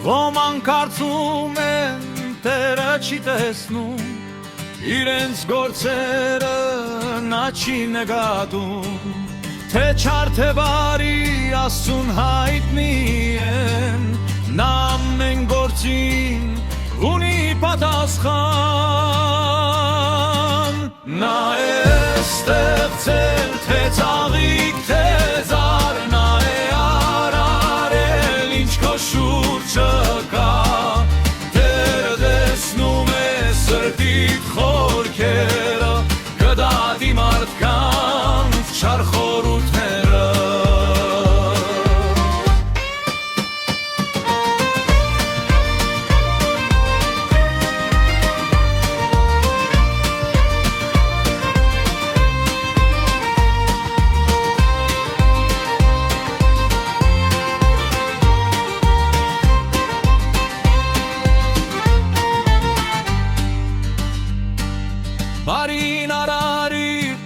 Ոմանք կարծում են Տերը չի տեսնում, իրենց գործերը նա չի նկատում, թե չար թե բարի Աստծուն հայտնի են, նա ամեն գործին ունի պատասխան, նա է ստեղծել թե ծաղիկ թե զար, նա է արարել ինչ քո շուրջը կա, Տերը տեսնում է սրտիդ խորքերը, կդատի մարդկանց չար խորհուրդները։ Բարին արարիր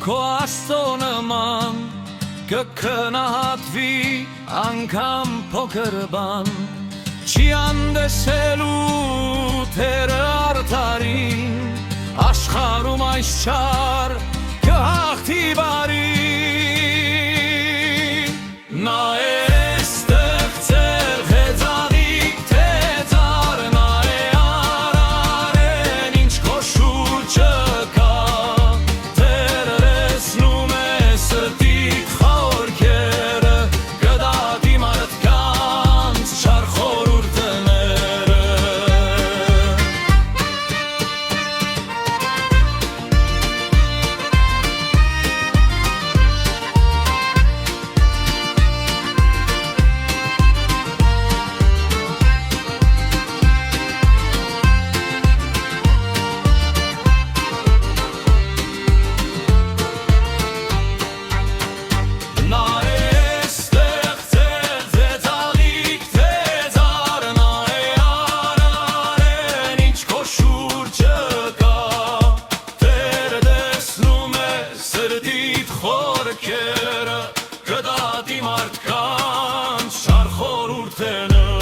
քո Աստծո նման, կքնահատվի անգամ փոքր բան, չի անդեսելու Տերը արդարին, աշխարհում այս չար կհաղթի բարին, նա է ստեղծել թե ծաղիկ թե ծառ, նա է արարել ինչ քո շուրջը կա, Տերը տեսնում է սրտիդ խորքերը, կդատի մարդկանց չար խորհուրդները։ Նա է ստեղծել թե ծաղիկ թե ծառ, նա է արարել ինչ քո շուրջը կա, Տերը տեսնում է սրտիդ խորքերը, կդատի մարդկանց չար խորհուրդները։